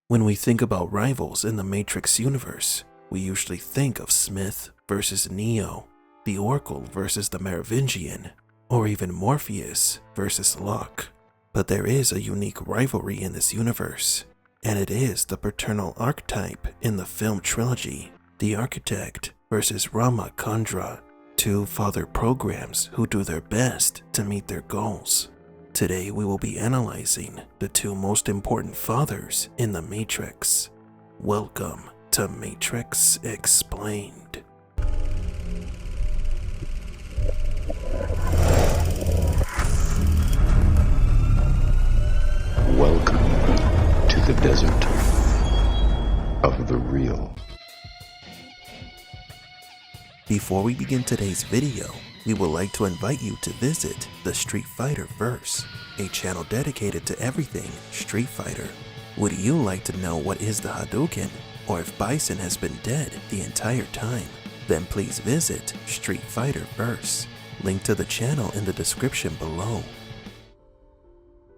When we think about rivals in the Matrix universe, we usually think of Smith versus Neo, the Oracle versus the Merovingian, or even Morpheus versus Locke. But there is a unique rivalry in this universe, and it is the paternal archetype in the film trilogy, the Architect versus Ramachandra, two father programs who do their best to meet their goals. Today we will be analyzing the two most important fathers in the Matrix. Welcome to Matrix Explained. Welcome to the desert of the real. Before we begin today's video, we would like to invite you to visit the Street Fighter Verse, a channel dedicated to everything Street Fighter. Would you like to know what is the Hadouken, or if Bison has been dead the entire time? Then please visit Street Fighter Verse. Link to the channel in the description below.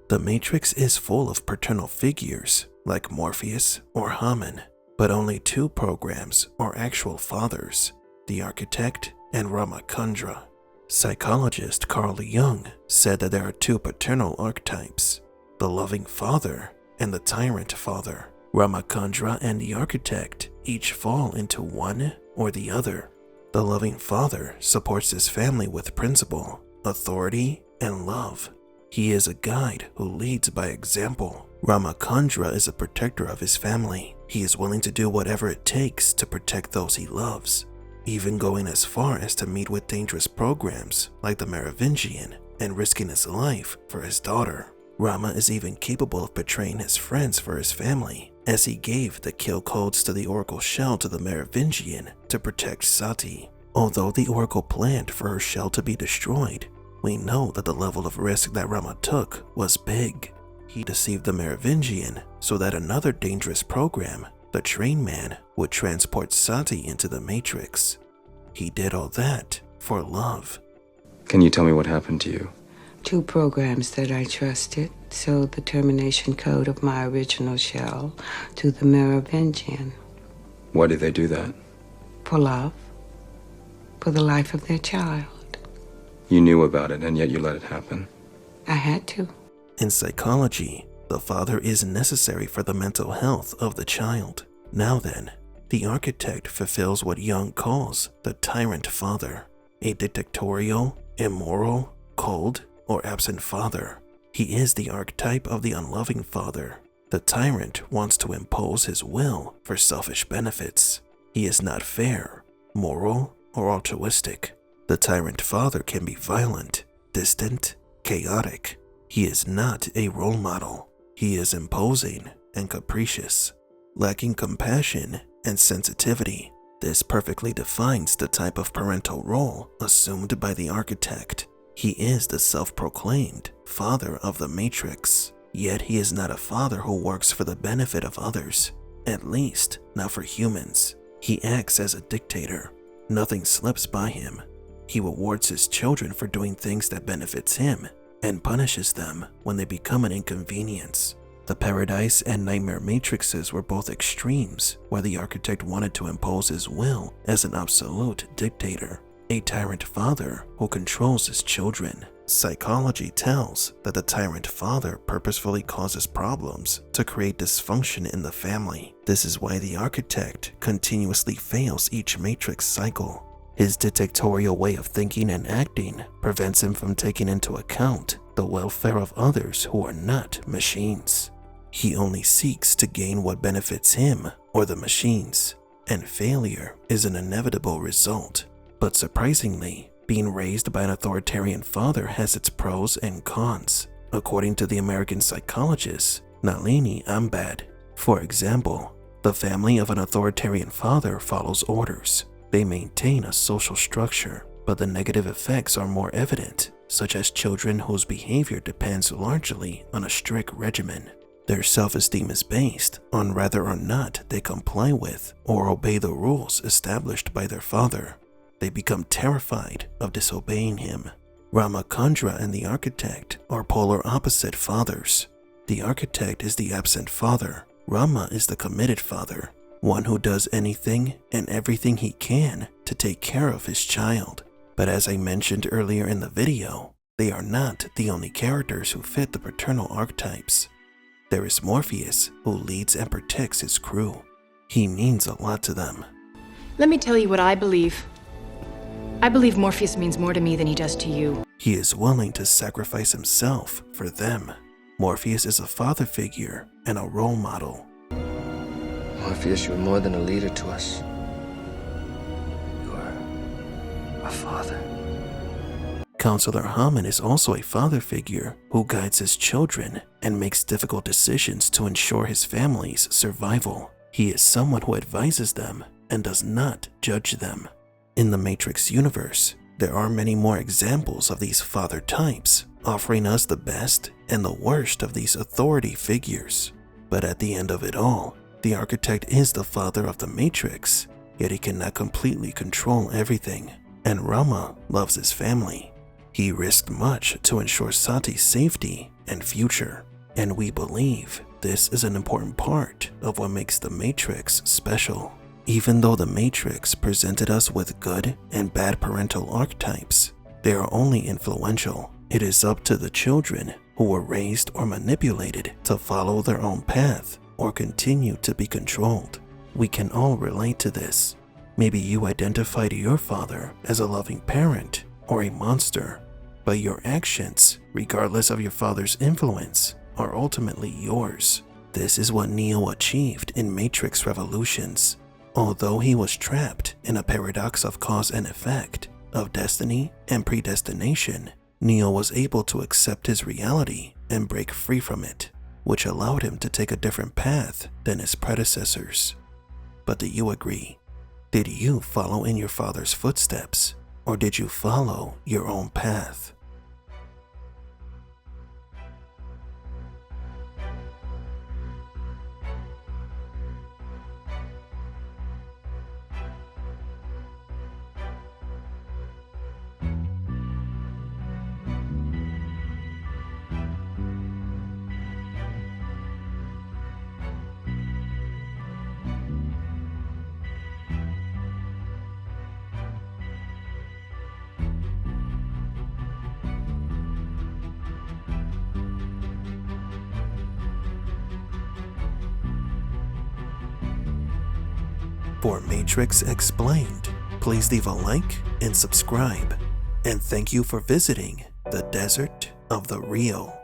The Matrix is full of paternal figures like Morpheus or Hammond, but only two programs are actual fathers, the Architect and Ramachandra. Psychologist Carl Jung said that there are two paternal archetypes, the loving father and the tyrant father. Ramachandra and the Architect each fall into one or the other. The loving father supports his family with principle, authority, and love. He is a guide who leads by example. Ramachandra is a protector of his family. He is willing to do whatever it takes to protect those he loves, even going as far as to meet with dangerous programs like the Merovingian and risking his life for his daughter. Rama is even capable of betraying his friends for his family, as he gave the kill codes to the Oracle shell to the Merovingian to protect Sati. Although the Oracle planned for her shell to be destroyed, we know that the level of risk that Rama took was big. He deceived the Merovingian so that another dangerous program, the Train Man, would transport Sati into the Matrix. He did all that for love. Can you tell me what happened to you? Two programs that I trusted sold the termination code of my original shell to the Merovingian. Why did they do that? For love. For the life of their child. You knew about it, and yet you let it happen. I had to. In psychology, the father is necessary for the mental health of the child. Now then, the Architect fulfills what Jung calls the tyrant father, a dictatorial, immoral, cold, or absent father. He is the archetype of the unloving father. The tyrant wants to impose his will for selfish benefits. He is not fair, moral, or altruistic. The tyrant father can be violent, distant, chaotic. He is not a role model. He is imposing and capricious, lacking compassion and sensitivity. This perfectly defines the type of parental role assumed by the Architect. He is the self-proclaimed father of the Matrix, yet he is not a father who works for the benefit of others, at least not for humans. He acts as a dictator. Nothing slips by him. He rewards his children for doing things that benefits him and punishes them when they become an inconvenience. The Paradise and Nightmare Matrixes were both extremes, where the Architect wanted to impose his will as an absolute dictator, a tyrant father who controls his children. Psychology tells that the tyrant father purposefully causes problems to create dysfunction in the family. This is why the Architect continuously fails each Matrix cycle. His dictatorial way of thinking and acting prevents him from taking into account the welfare of others who are not machines. He only seeks to gain what benefits him or the machines, and failure is an inevitable result. But surprisingly, being raised by an authoritarian father has its pros and cons, according to the American psychologist Nalini Ambad. For example, the family of an authoritarian father follows orders. They maintain a social structure, but the negative effects are more evident, such as children whose behavior depends largely on a strict regimen. Their self-esteem is based on whether or not they comply with or obey the rules established by their father. They become terrified of disobeying him. Ramachandra and the Architect are polar opposite fathers. The Architect is the absent father, Rama is the committed father, one who does anything and everything he can to take care of his child. But as I mentioned earlier in the video, they are not the only characters who fit the paternal archetypes. There is Morpheus, who leads and protects his crew. He means a lot to them. Let me tell you what I believe. I believe Morpheus means more to me than he does to you. He is willing to sacrifice himself for them. Morpheus is a father figure and a role model. Morpheus, you are more than a leader to us. You are a father. Counselor Hammond is also a father figure who guides his children and makes difficult decisions to ensure his family's survival. He is someone who advises them and does not judge them. In the Matrix universe, there are many more examples of these father types, offering us the best and the worst of these authority figures. But at the end of it all, the architect is the father of the Matrix, yet he cannot completely control everything, and Rama loves his family. He risked much to ensure Sati's safety and future, and we believe this is an important part of what makes the Matrix special. Even though the Matrix presented us with good and bad parental archetypes, they are only influential. It is up to the children who were raised or manipulated to follow their own path or continue to be controlled. We can all relate to this. Maybe you identified your father as a loving parent or a monster, but your actions, regardless of your father's influence, are ultimately yours. This is what Neo achieved in Matrix Revolutions. Although he was trapped in a paradox of cause and effect, of destiny and predestination, Neo was able to accept his reality and break free from it, which allowed him to take a different path than his predecessors. But do you agree? Did you follow in your father's footsteps, or did you follow your own path? For Matrix Explained, please leave a like and subscribe. And thank you for visiting the Desert of the Real.